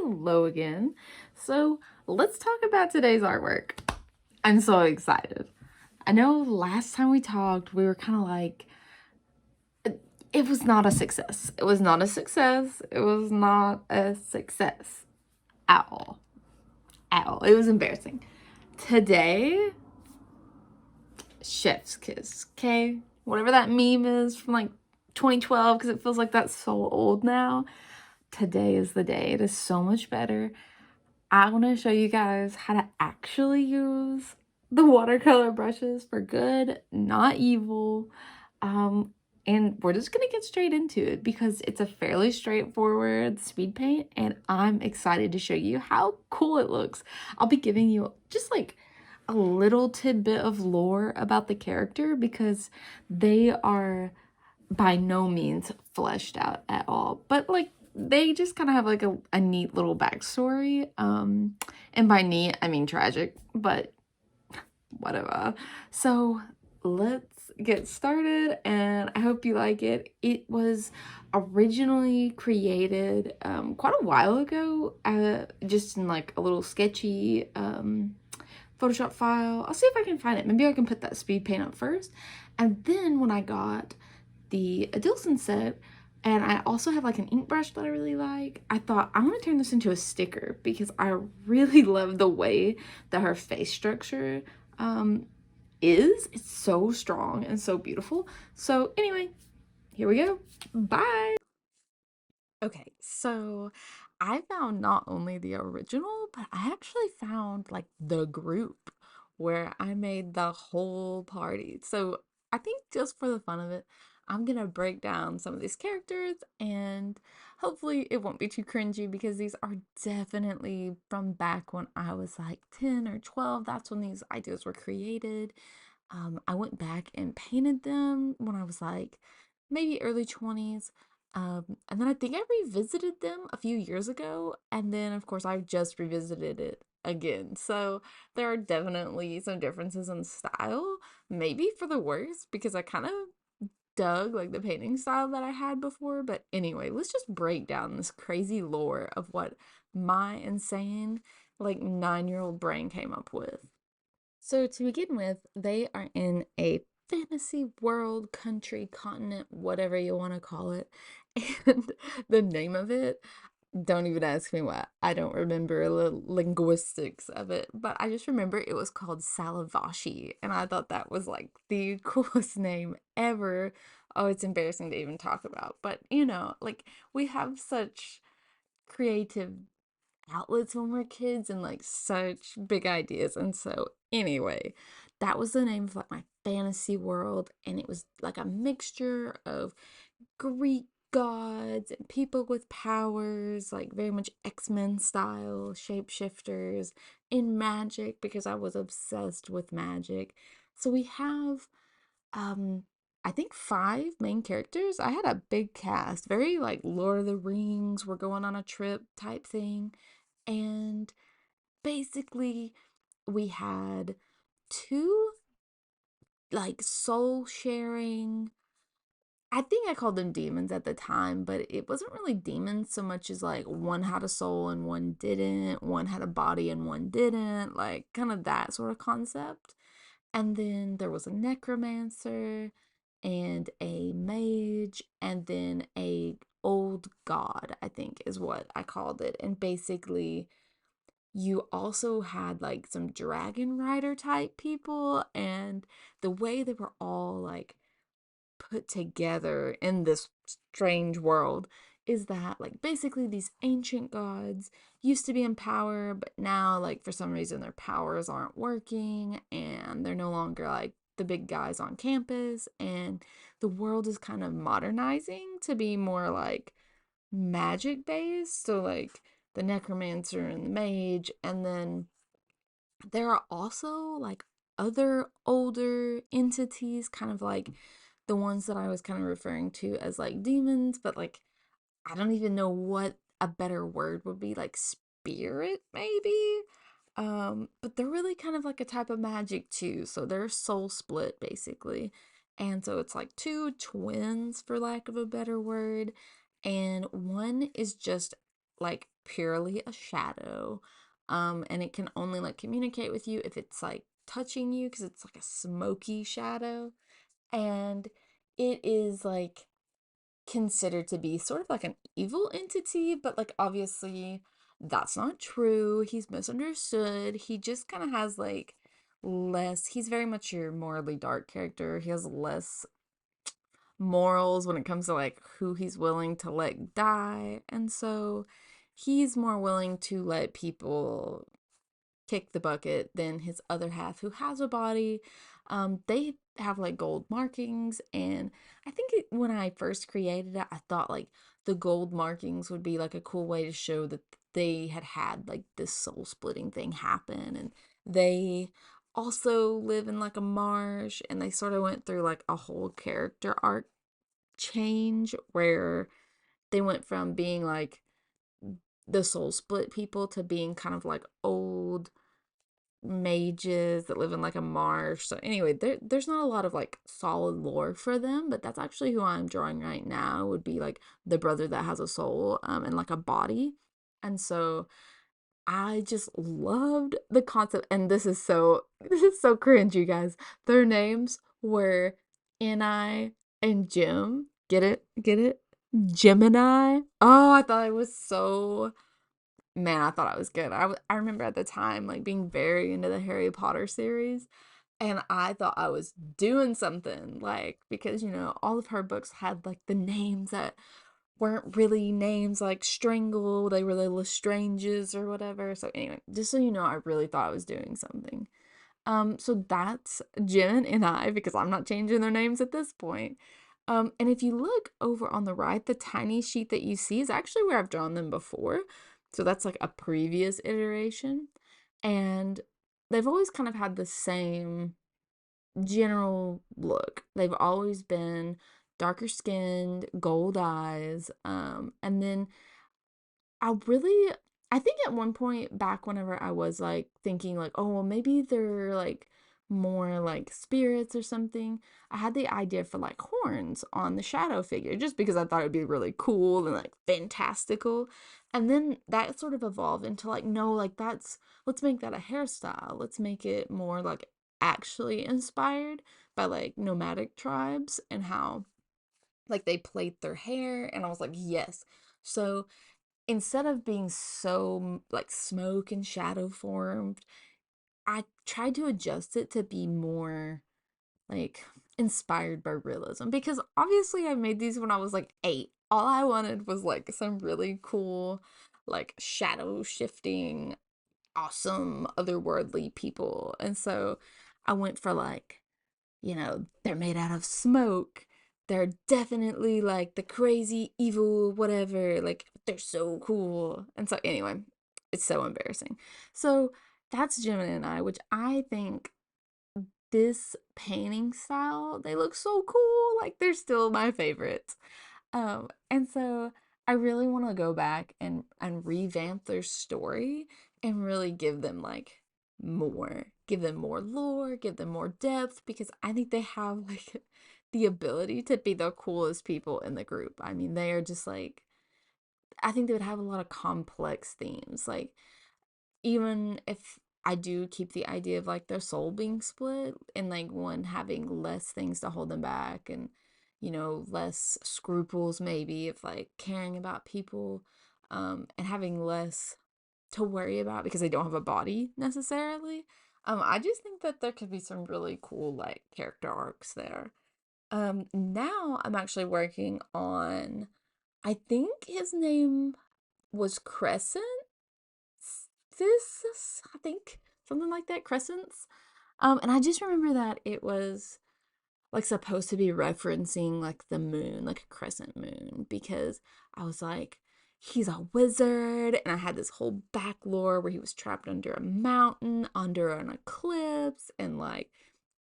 Hello again. So let's talk about today's artwork. I'm so excited. I know last time we talked, we were kind of like, it was not a success. It was not a success. It was not a success at all. At all. It was embarrassing. Today, chef's kiss, okay? Whatever that meme is from like 2012, because it feels like that's so old now. Today is the day. It is so much better. I want to show you guys how to actually use the watercolor brushes for good, not evil. And we're just going to get straight into it because it's a fairly straightforward speed paint and I'm excited to show you how cool it looks. I'll be giving you just like a little tidbit of lore about the character because they are by no means fleshed out at all, but like they just kind of have like a neat little backstory. And by neat I mean tragic, but whatever. So let's get started and I hope you like it. It was originally created quite a while ago, just in like a little sketchy Photoshop file. I'll see if I can find it. Maybe I can put that speed paint up first, and then when I got the Adilson set, and I also have like an ink brush that I really like, I thought I want to turn this into a sticker because I really love the way that her face structure is. It's so strong and so beautiful. So anyway, here we go. Bye. Okay, so I found not only the original, but I actually found like the group where I made the whole party. So I think just for the fun of it, I'm gonna break down some of these characters and hopefully it won't be too cringy because these are definitely from back when I was like 10 or 12. That's when these ideas were created. I went back and painted them when I was like maybe early 20s. And then I think I revisited them a few years ago, and then of course I just revisited it again. So there are definitely some differences in style, maybe for the worse, because I kind of dug like the painting style that I had before. But anyway, let's just break down this crazy lore of what my insane like 9-year-old brain came up with. So to begin with, they are in a fantasy world, country, continent, whatever you want to call it. And the name of it, don't even ask me why. I don't remember the linguistics of it, but I just remember it was called Salavashi, and I thought that was like the coolest name ever. Oh, it's embarrassing to even talk about, but you know, like we have such creative outlets when we're kids and like such big ideas. And so anyway, that was the name of like my fantasy world, and it was like a mixture of Greek gods and people with powers, like very much X-Men style, shapeshifters, in magic because I was obsessed with magic. So we have um I think 5 main characters. I had a big cast, very like Lord of the Rings, we're going on a trip type thing. And basically, we had two like soul sharing. I think I called them demons at the time, but it wasn't really demons so much as like one had a soul and one didn't, one had a body and one didn't, like kind of that sort of concept. And then there was a necromancer and a mage and then a old god, I think is what I called it. And basically you also had like some dragon rider type people, and the way they were all like put together in this strange world is that like basically these ancient gods used to be in power, but now like for some reason their powers aren't working and they're no longer like the big guys on campus, and the world is kind of modernizing to be more like magic based. So like the necromancer and the mage, and then there are also like other older entities, kind of like the ones that I was kind of referring to as like demons, but like I don't even know what a better word would be, like spirit maybe. But they're really kind of like a type of magic too. So they're soul split basically. And so it's like two twins for lack of a better word. And one is just like purely a shadow. And it can only like communicate with you if it's like touching you because it's like a smoky shadow. And it is like considered to be sort of like an evil entity, but like obviously that's not true. He's misunderstood. He just kind of has like less, he's very much your morally dark character. He has less morals when it comes to like who he's willing to let die. And so he's more willing to let people kick the bucket than his other half who has a body. They have like gold markings, and I think when I first created it, I thought like the gold markings would be like a cool way to show that they had like this soul splitting thing happen, and they also live in like a marsh, and they sort of went through like a whole character arc change where they went from being like the soul split people to being kind of like old mages that live in like a marsh. So anyway, there's not a lot of like solid lore for them, but that's actually who I'm drawing right now, would be like the brother that has a soul and like a body. And so I just loved the concept, and this is so cringe, you guys. Their names were Ni and Jim. Get it? Get it? Gemini. Oh, I thought it was so, man, I thought I was good. I remember at the time like being very into the Harry Potter series, and I thought I was doing something, like, because all of her books had like the names that weren't really names, like Strangle, they were the Lestranges or whatever. So anyway, just so you know, I really thought I was doing something. So that's Jen and I, because I'm not changing their names at this point. And if you look over on the right, the tiny sheet that you see is actually where I've drawn them before. So that's like a previous iteration. And they've always kind of had the same general look. They've always been darker skinned, gold eyes, and then I think at one point back whenever I was like thinking like, oh, well, maybe they're like more like spirits or something, I had the idea for like horns on the shadow figure just because I thought it'd be really cool and like fantastical. And then that sort of evolved into like, no, like let's make that a hairstyle. Let's make it more like actually inspired by like nomadic tribes and how like they plait their hair. And I was like, yes. So instead of being so like smoke and shadow formed, I tried to adjust it to be more like inspired by realism, because obviously I made these when I was like 8. All I wanted was like some really cool like shadow shifting awesome otherworldly people. And so I went for like, they're made out of smoke. They're definitely like the crazy, evil, whatever. Like, they're so cool. And so, anyway, it's so embarrassing. So, that's Gemini and I, which I think this painting style, they look so cool. Like, they're still my favorites. And so I really want to go back and revamp their story and really give them like give them more lore, give them more depth, because I think they have like the ability to be the coolest people in the group. I mean, they are just like, I think they would have a lot of complex themes. Like, even if I do keep the idea of like their soul being split and like one having less things to hold them back, and less scruples maybe of like caring about people, and having less to worry about because they don't have a body necessarily. I just think that there could be some really cool like character arcs there. Now I'm actually working on, I think his name was Crescent, this, I think, something like that, Crescents. And I just remember that it was like supposed to be referencing like the moon, like a crescent moon, because I was like, he's a wizard, and I had this whole back lore where he was trapped under a mountain, under an eclipse, and like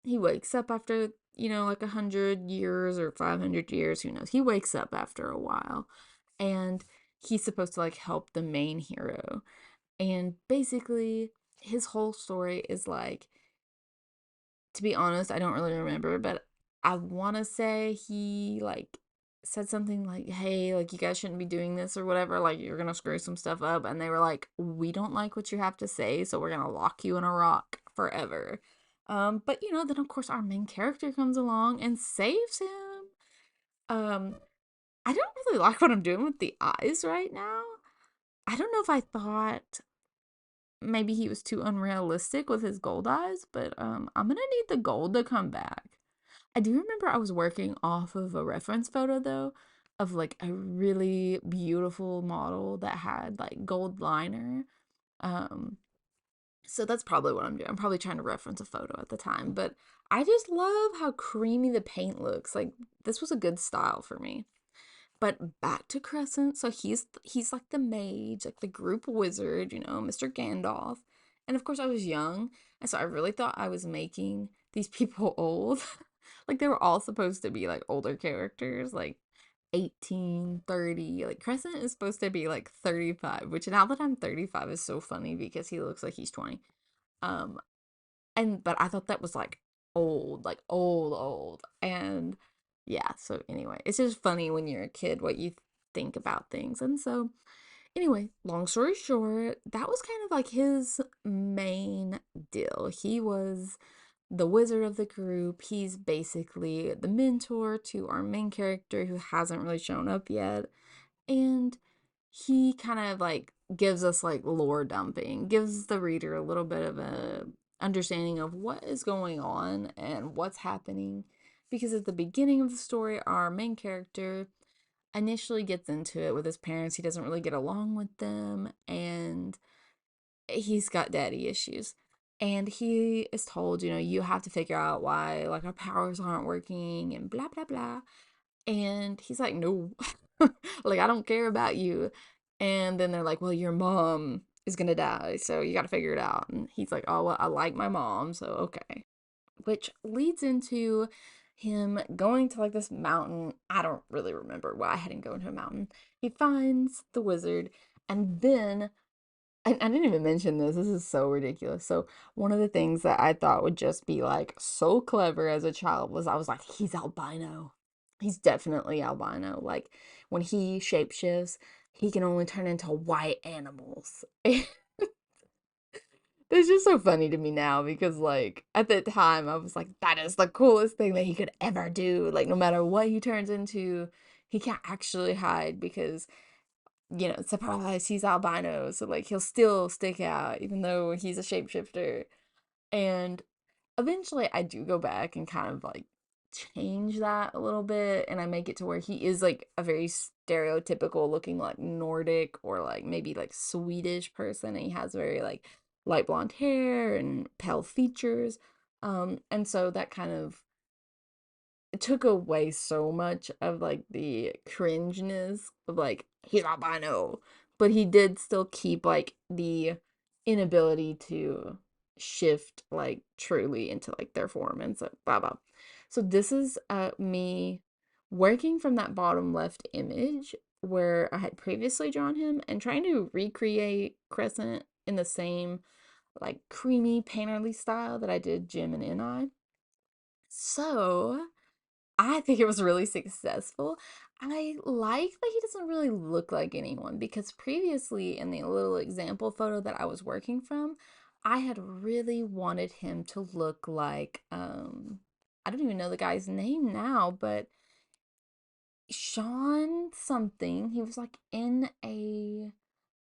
he wakes up after, like 100 years or 500 years, who knows? He wakes up after a while, and he's supposed to like help the main hero. And basically, his whole story is like, to be honest, I don't really remember, but I want to say he like said something like, hey, like, you guys shouldn't be doing this or whatever, like, you're gonna screw some stuff up. And they were like, we don't like what you have to say, so we're gonna lock you in a rock forever. But you know, then of course our main character comes along and saves him. I don't really like what I'm doing with the eyes right now. I don't know if I thought maybe he was too unrealistic with his gold eyes, but I'm gonna need the gold to come back. I do remember I was working off of a reference photo though of like a really beautiful model that had like gold liner. Um so that's probably what I'm doing. I'm probably trying to reference a photo at the time, but I just love how creamy the paint looks. Like this was a good style for me. But back to Crescent. So he's like the mage, like the group wizard, you know, Mr. Gandalf. And of course I was young, and so I really thought I was making these people old. Like they were all supposed to be like older characters, like 18, 30. Like Crescent is supposed to be like 35, which now that I'm 35 is so funny because he looks like he's 20. Um and but I thought that was like old. And yeah, so anyway, it's just funny when you're a kid what you think about things. And so anyway, long story short, that was kind of like his main deal. He was the wizard of the group. He's basically the mentor to our main character who hasn't really shown up yet. And he kind of like gives us like lore dumping, gives the reader a little bit of a understanding of what is going on and what's happening. Because at the beginning of the story, our main character initially gets into it with his parents. He doesn't really get along with them, and he's got daddy issues. And he is told, you know, you have to figure out why like our powers aren't working and blah blah blah. And he's like, no, like, I don't care about you. And then they're like, well, your mom is gonna die, so you gotta figure it out. And he's like, oh, well, I like my mom, so okay. Which leads into him going to like this mountain. I don't really remember why I had him go into a mountain. He finds the wizard, and then I didn't even mention this. This is so ridiculous. So, one of the things that I thought would just be like so clever as a child was I was like, he's albino. He's definitely albino. Like, when he shapeshifts, he can only turn into white animals. It's just so funny to me now because, like, at the time, I was like, that is the coolest thing that he could ever do. Like, no matter what he turns into, he can't actually hide because you know, surprise, he's albino, so like he'll still stick out even though he's a shapeshifter. And eventually I do go back and kind of like change that a little bit and I make it to where he is like a very stereotypical looking like Nordic or like maybe like Swedish person and he has very like light blonde hair and pale features. And so that kind of it took away so much of like the cringeness of like he's albino, but he did still keep like the inability to shift like truly into like their form and so blah blah. So this is me working from that bottom left image where I had previously drawn him and trying to recreate Crescent in the same like creamy painterly style that I did Jim and Ni. So I think it was really successful. I like that he doesn't really look like anyone because previously in the little example photo that I was working from, I had really wanted him to look like I don't even know the guy's name now, but Sean something. He was like in a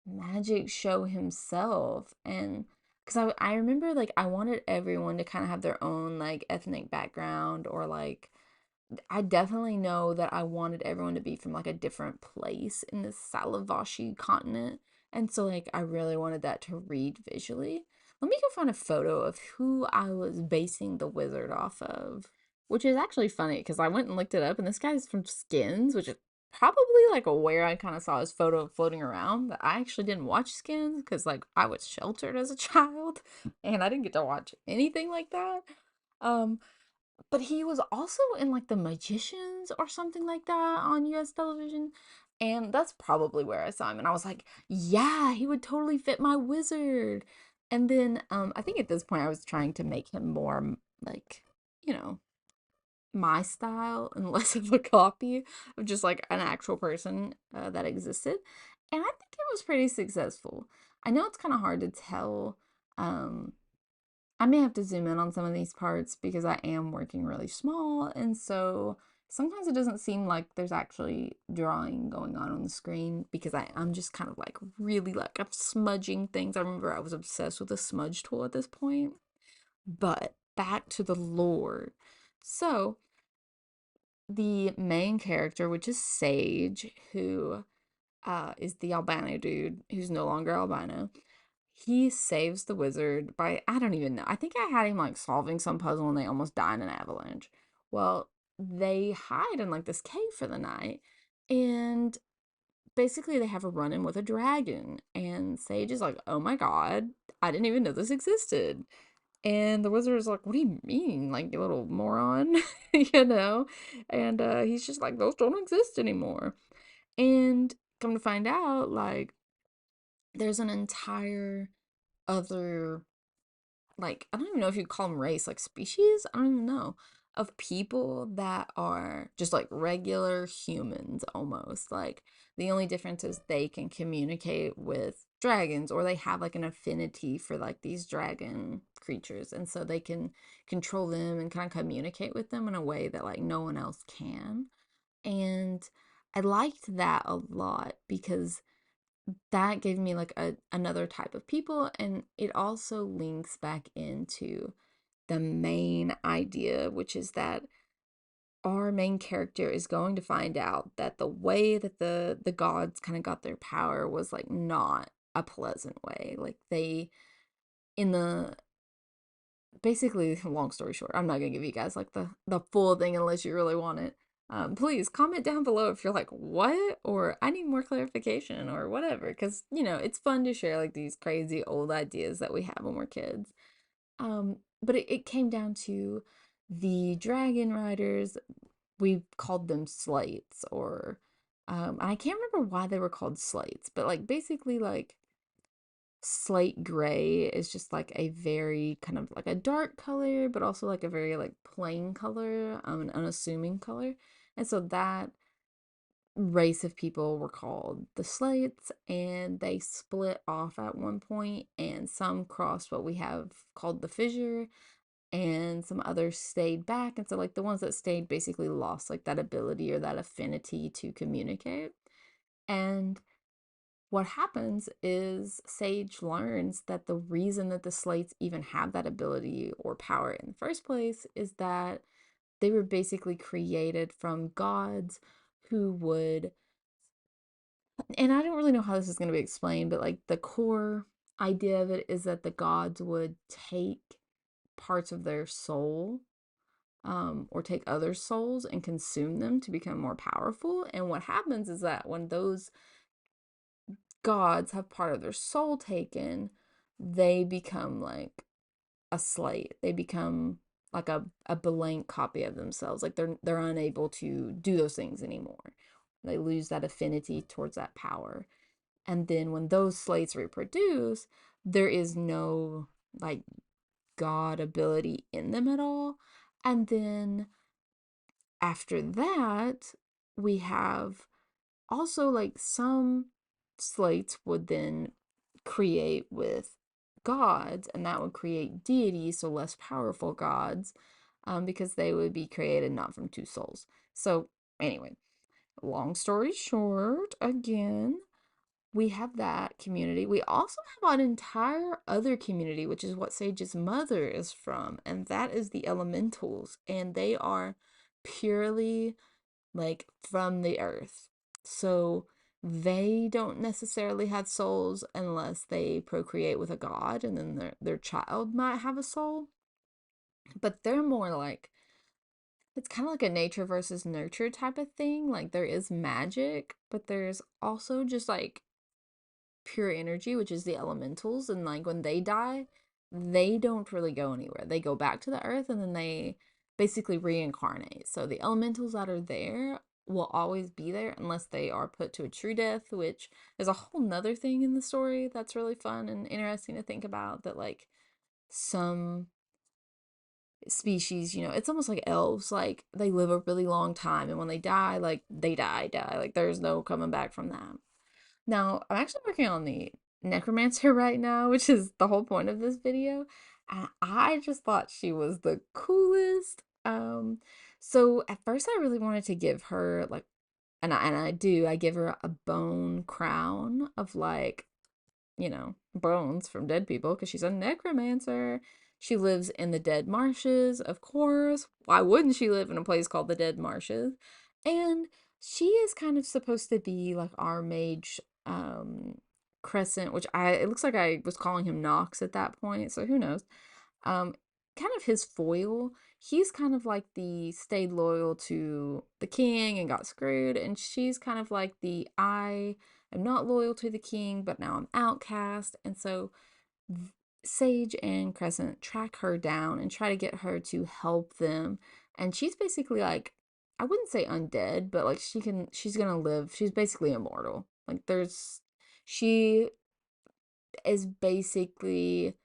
magic show himself and because I remember like I wanted everyone to kind of have their own like ethnic background or like I definitely know that I wanted everyone to be from like a different place in this Salavashi continent. And so like I really wanted that to read visually. Let me go find a photo of who I was basing the wizard off of. Which is actually funny because I went and looked it up and this guy's from Skins, which is probably like where I kind of saw his photo floating around. But I actually didn't watch Skins because like I was sheltered as a child and I didn't get to watch anything like that. Um, but he was also in like The Magicians or something like that on US television. And that's probably where I saw him. And I was like, yeah, he would totally fit my wizard. And then I think at this point I was trying to make him more like, you know, my style and less of a copy of just like an actual person that existed. And I think it was pretty successful. I know it's kind of hard to tell. Um, I may have to zoom in on some of these parts because I am working really small. And so sometimes it doesn't seem like there's actually drawing going on the screen because I'm just kind of like really like I'm smudging things. I remember I was obsessed with a smudge tool at this point. But back to the lore. So the main character, which is Sage, who is the albino dude who's no longer albino. He saves the wizard by, I don't even know. I think I had him like solving some puzzle and they almost die in an avalanche. Well, they hide in like this cave for the night and basically they have a run in with a dragon. And Sage is like, oh my god, I didn't even know this existed. And the wizard is like, what do you mean? Like, you little moron, you know? And he's just like, those don't exist anymore. And come to find out, like, there's an entire other, like, I don't even know if you call them race, like species, I don't even know, of people that are just like regular humans almost. Like, the only difference is they can communicate with dragons or they have like an affinity for like these dragon creatures. And so they can control them and kind of communicate with them in a way that like no one else can. And I liked that a lot because that gave me like another type of people, and it also links back into the main idea, which is that our main character is going to find out that the way that the gods kind of got their power was like not a pleasant way. Like they in the basically, long story short, I'm not gonna give you guys like the full thing unless you really want it. Please comment down below if you're like, what? Or I need more clarification or whatever. Because, you know, it's fun to share like these crazy old ideas that we have when we're kids. But it came down to the dragon riders. We called them slates, or I can't remember why they were called slates, but like basically like slate gray is just like a very kind of like a dark color, but also like a very like plain color, an unassuming color. And so that race of people were called the slates, and they split off at one point, and some crossed what we have called the fissure, and some others stayed back. And so like the ones that stayed basically lost like that ability or that affinity to communicate. And what happens is Sage learns that the reason that the slates even have that ability or power in the first place is that they were basically created from gods who would, and I don't really know how this is going to be explained, but like the core idea of it is that the gods would take parts of their soul, or take other souls and consume them to become more powerful. And what happens is that when those gods have part of their soul taken, they become like a slate. They become like a blank copy of themselves. Like they're unable to do those things anymore. They lose that affinity towards that power. And then when those slates reproduce, there is no like god ability in them at all. And then after that, we have also like some slates would then create with gods, and that would create deities, so less powerful gods, because they would be created not from two souls. So anyway, long story short, again, we have that community. We also have an entire other community, which is what Sage's mother is from, and that is the elementals, and they are purely like from the earth. So they don't necessarily have souls unless they procreate with a god, and then their child might have a soul. But they're more like, it's kind of like a nature versus nurture type of thing. Like there is magic, but there's also just like pure energy, which is the elementals. And like when they die, they don't really go anywhere. They go back to the earth and then they basically reincarnate. So the elementals that are there will always be there unless they are put to a true death, which is a whole nother thing in the story that's really fun and interesting to think about. That like some species, you know, it's almost like elves, like they live a really long time, and when they die, like they die. Like there's no coming back from that. Now, I'm actually working on the necromancer right now, which is the whole point of this video. And I just thought she was the coolest. So at first I really wanted to give her like, I give her a bone crown of like, you know, bones from dead people because she's a necromancer. She lives in the dead marshes, of course. Why wouldn't she live in a place called the Dead Marshes? And she is kind of supposed to be like our mage Crescent, which it looks like I was calling him Nox at that point, so who knows. Um Kind of his foil. He's kind of like the stayed loyal to the king and got screwed, and she's kind of like the I'm not loyal to the king, but now I'm outcast. And so Sage and Crescent track her down and try to get her to help them. And she's basically like, I wouldn't say undead, but like she's gonna live. She's basically immortal. Like she is basically,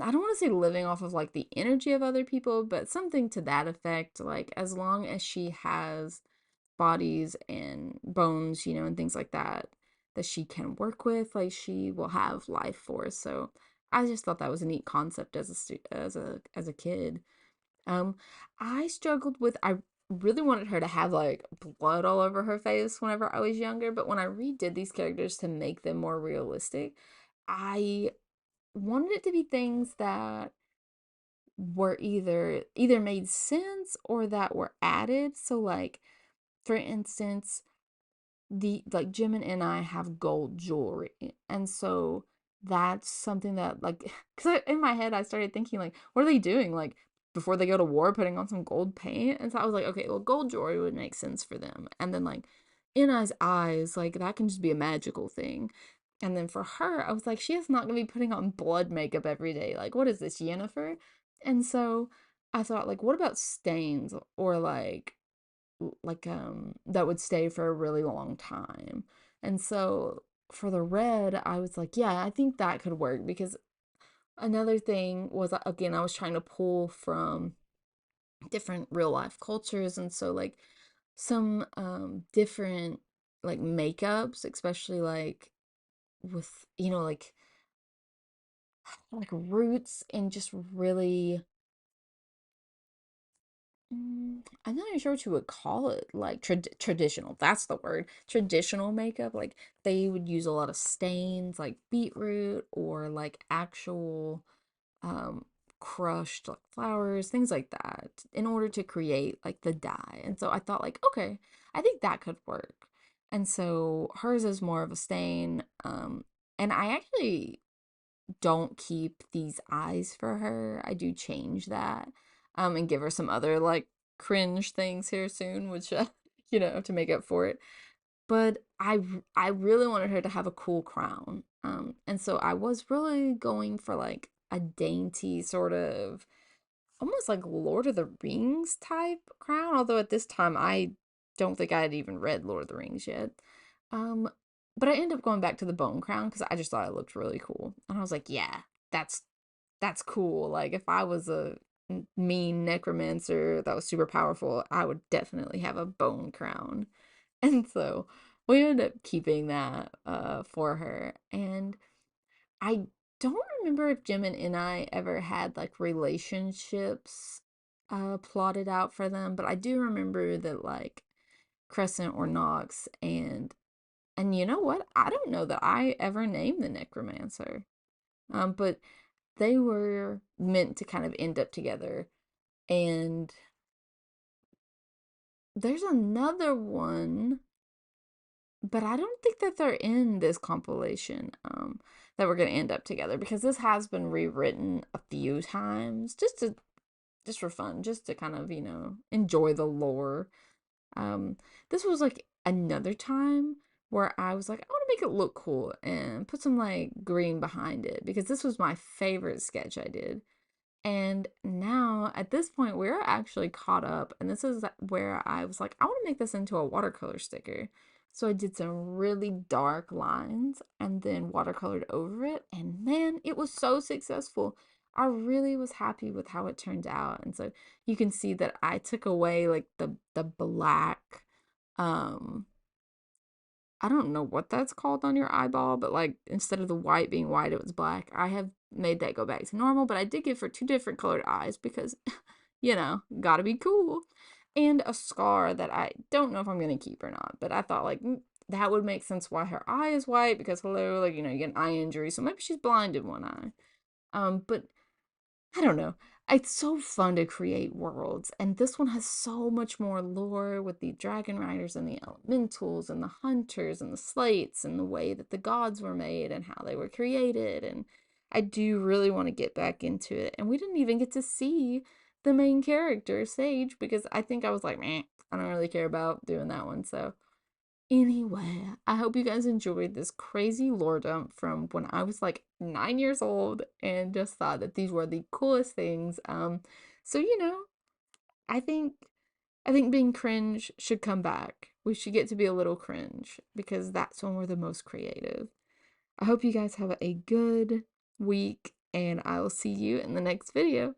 I don't want to say living off of like the energy of other people, but something to that effect. Like as long as she has bodies and bones, you know, and things like that that she can work with, like she will have life force. So I just thought that was a neat concept as a kid. Um, I struggled with I really wanted her to have like blood all over her face whenever I was younger, but when I redid these characters to make them more realistic, I wanted it to be things that were either made sense or that were added. So like for instance, the like Jimin and I have gold jewelry. And so that's something that like because in my head I started thinking like, what are they doing? Like before they go to war, putting on some gold paint? And so I was like, okay, well, gold jewelry would make sense for them. And then like in eyes, like that can just be a magical thing. And then for her, I was like, she is not gonna be putting on blood makeup every day. Like, what is this, Yennefer? And so I thought, like, what about stains or that would stay for a really long time. And so for the red, I was like, yeah, I think that could work because another thing was again, I was trying to pull from different real life cultures, and so like some different like makeups, especially like with you know like roots and just really I'm not even sure what you would call it. Like traditional. That's the word. Traditional makeup. Like they would use a lot of stains, like beetroot or like actual um crushed like flowers, things like that, in order to create like the dye. And so I thought like, okay, I think that could work. And so hers is more of a stain. And I actually don't keep these eyes for her. I do change that. And give her some other like cringe things here soon, which you know, to make up for it. But I really wanted her to have a cool crown. And so I was really going for like a dainty sort of almost like Lord of the Rings type crown, although at this time I don't think I had even read Lord of the Rings yet. Um, but I ended up going back to the bone crown because I just thought it looked really cool. And I was like, yeah, that's that's cool. Like if I was a mean necromancer that was super powerful, I would definitely have a bone crown. And so we ended up keeping that for her. And I don't remember if Jim and I ever had like relationships plotted out for them, but I do remember that like Crescent or Nox and you know what? I don't know that I ever named the necromancer. But they were meant to kind of end up together. And there's another one, but I don't think that they're in this compilation that we're going to end up together because this has been rewritten a few times just for fun, just to kind of, you know, enjoy the lore. Um this was like another time where I was like, I want to make it look cool and put some like green behind it because this was my favorite sketch I did. And now at this point, we're actually caught up. And this is where I was like, I want to make this into a watercolor sticker. So I did some really dark lines and then watercolored over it. And man, it was so successful. I really was happy with how it turned out. And so you can see that I took away like the black, I don't know what that's called on your eyeball, but like instead of the white being white, it was black. I have made that go back to normal, but I did give her 2 different colored eyes because, you know, gotta be cool. And a scar that I don't know if I'm gonna keep or not, but I thought like that would make sense why her eye is white because hello, like, you know, you get an eye injury, so maybe she's blind in one eye. But I don't know. It's so fun to create worlds, and this one has so much more lore with the dragon riders and the elementals and the hunters and the slates and the way that the gods were made and how they were created. And I do really want to get back into it. And we didn't even get to see the main character, Sage, because I think I was like, meh, I don't really care about doing that one. So anyway, I hope you guys enjoyed this crazy lore dump from when I was like 9 years old and just thought that these were the coolest things. So you know, I think I think being cringe should come back. We should get to be a little cringe because that's when we're the most creative. I hope you guys have a good week and I will see you in the next video.